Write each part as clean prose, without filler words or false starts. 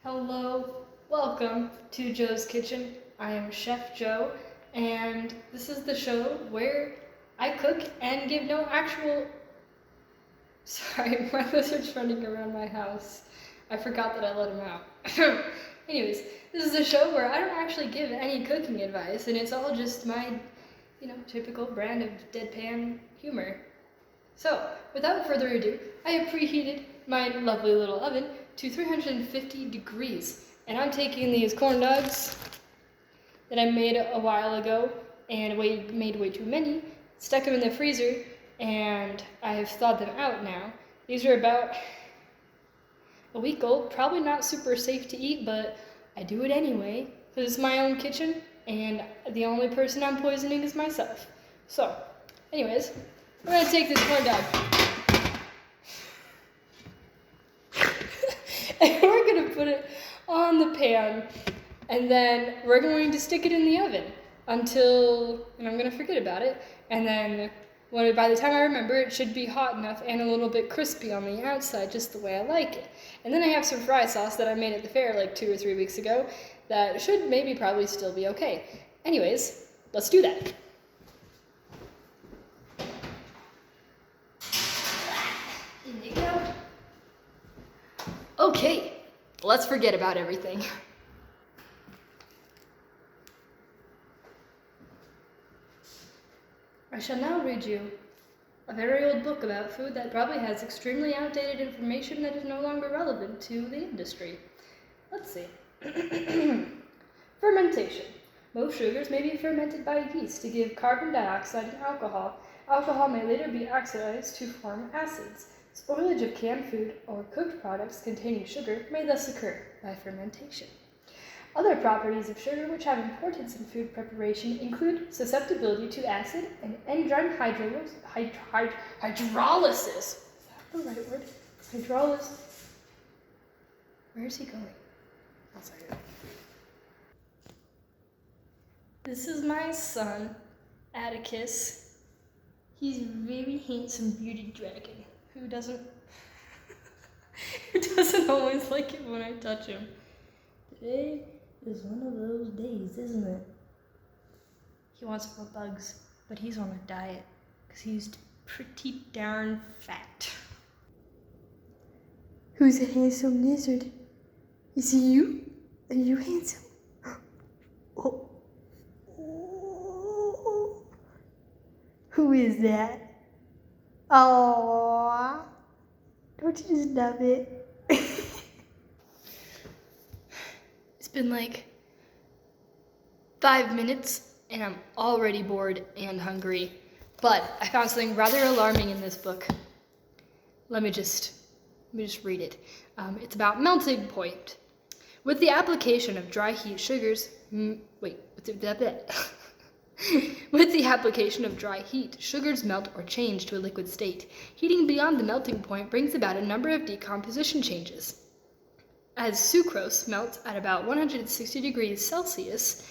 Hello, welcome to Joe's Kitchen. I am Chef Joe, and this is the show where I cook and give no actual. Sorry, my lizard's running around my house. I forgot that I let him out. Anyways, this is a show where I don't actually give any cooking advice, and it's all just my, typical brand of deadpan humor. So, without further ado, I have preheated my lovely little oven to 350 degrees. And I'm taking these corn dogs that I made a while ago and made way too many, stuck them in the freezer, and I have thawed them out now. These are about a week old, probably not super safe to eat, but I do it anyway, because it's my own kitchen, and the only person I'm poisoning is myself. So, anyways, we're gonna take this corn dog. And we're gonna put it on the pan, and then we're going to stick it in the oven until, and I'm gonna forget about it, and then by the time I remember, it should be hot enough and a little bit crispy on the outside, just the way I like it. And then I have some fry sauce that I made at the fair like 2 or 3 weeks ago that should probably still be okay. Anyways, let's do that. In you go. Okay, let's forget about everything. I shall now read you a very old book about food that probably has extremely outdated information that is no longer relevant to the industry. Let's see. Fermentation. Most sugars may be fermented by yeast to give carbon dioxide and alcohol. Alcohol may later be oxidized to form acids. Spoilage of canned food or cooked products containing sugar may thus occur by fermentation. Other properties of sugar which have importance in food preparation include susceptibility to acid and enzyme hydrolysis. Is that the right word? Hydrolysis. Where is he going? I'll say it. This is my son, Atticus. He's a very handsome bearded dragon who doesn't always like it when I touch him. Today is one of those days, isn't it? He wants more bugs, but he's on a diet because he's pretty darn fat. Who's a handsome lizard? Is it you? Are you handsome? Oh. Who is that? Oh, don't you just love it? It's been like 5 minutes and I'm already bored and hungry, but I found something rather alarming in this book. Let me just read it. It's about melting point. With the application of dry heat, sugars With the application of dry heat, sugars melt or change to a liquid state. Heating beyond the melting point brings about a number of decomposition changes. As sucrose melts at about 160 degrees Celsius,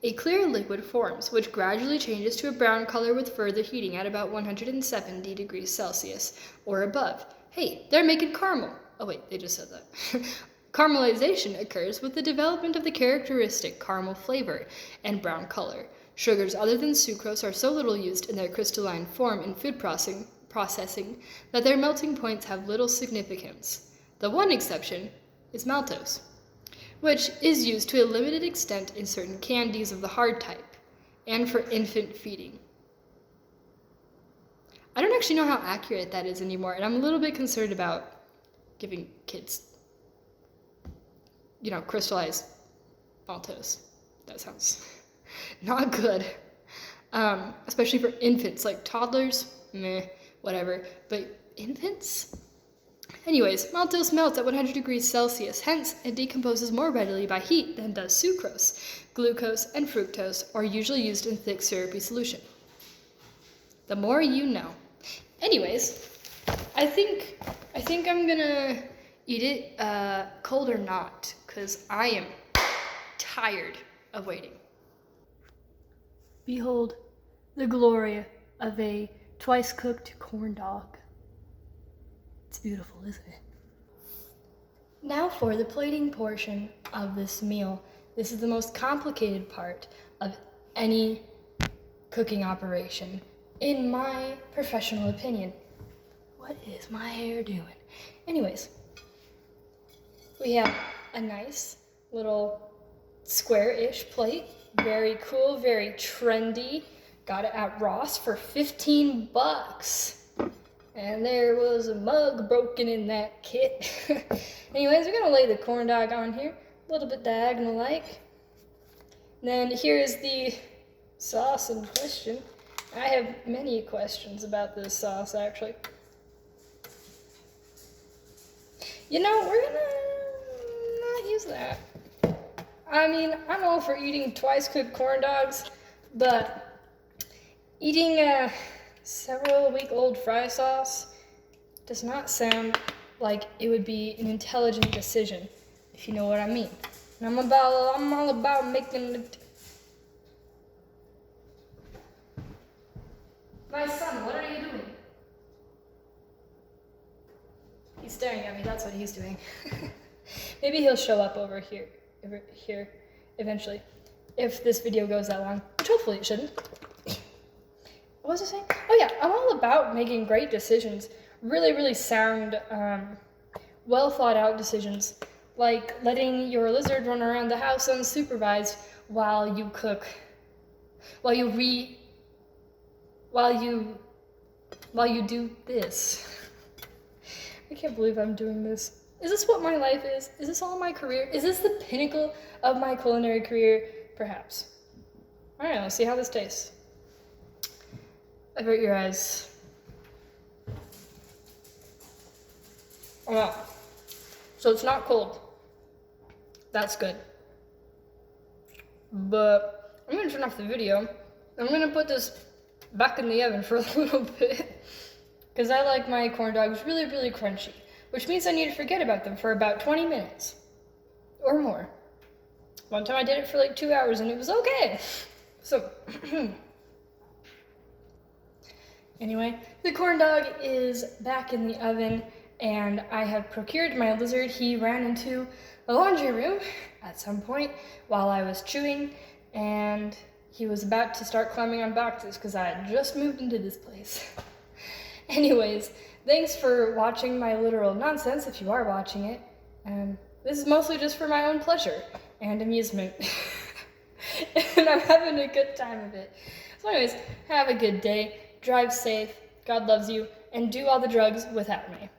a clear liquid forms, which gradually changes to a brown color with further heating at about 170 degrees Celsius or above. Hey, they're making caramel. Oh wait, they just said that. Caramelization occurs with the development of the characteristic caramel flavor and brown color. Sugars other than sucrose are so little used in their crystalline form in food processing that their melting points have little significance. The one exception is maltose, which is used to a limited extent in certain candies of the hard type and for infant feeding. I don't actually know how accurate that is anymore, and I'm a little bit concerned about giving kids, crystallized maltose. That sounds not good, especially for infants. Like toddlers, meh, whatever, but infants? Anyways, maltose melts at 100 degrees Celsius, hence it decomposes more readily by heat than does sucrose. Glucose and fructose are usually used in thick syrupy solution. The more you know. Anyways, I think I'm gonna eat it cold or not, because I am tired of waiting. Behold the glory of a twice-cooked corn dog. It's beautiful, isn't it? Now for the plating portion of this meal. This is the most complicated part of any cooking operation, in my professional opinion. What is my hair doing? Anyways, we have a nice little square-ish plate. Very cool, very trendy. Got it at Ross for 15 bucks. And there was a mug broken in that kit. Anyways, we're gonna lay the corn dog on here, a little bit diagonal-like. Then here's the sauce in question. I have many questions about this sauce, actually. You know, we're gonna not use that. I mean, I'm all for eating twice cooked corn dogs, but eating a several-week-old fry sauce does not sound like it would be an intelligent decision, if you know what I mean. And I'm all about making it. My son, what are you doing? He's staring at me, that's what he's doing. Maybe he'll show up over here eventually, if this video goes that long, which hopefully it shouldn't. What was I saying? Oh yeah, I'm all about making great decisions, really sound, well thought out decisions, like letting your lizard run around the house unsupervised while you cook, while you do this. I can't believe I'm doing this. Is this what my life is? Is this all my career? Is this the pinnacle of my culinary career? Perhaps. All right, let's see how this tastes. Avert your eyes. Oh, so it's not cold. That's good. But I'm gonna turn off the video. I'm gonna put this back in the oven for a little bit, because I like my corn dogs really crunchy, which means I need to forget about them for about 20 minutes or more. One time I did it for like 2 hours and it was okay. So anyway, the corn dog is back in the oven and I have procured my lizard. He ran into the laundry room at some point while I was chewing, and he was about to start climbing on boxes because I had just moved into this place. Anyways, thanks for watching my literal nonsense, if you are watching it. This is mostly just for my own pleasure and amusement. And I'm having a good time of it. So anyways, have a good day, drive safe, God loves you, and do all the drugs without me.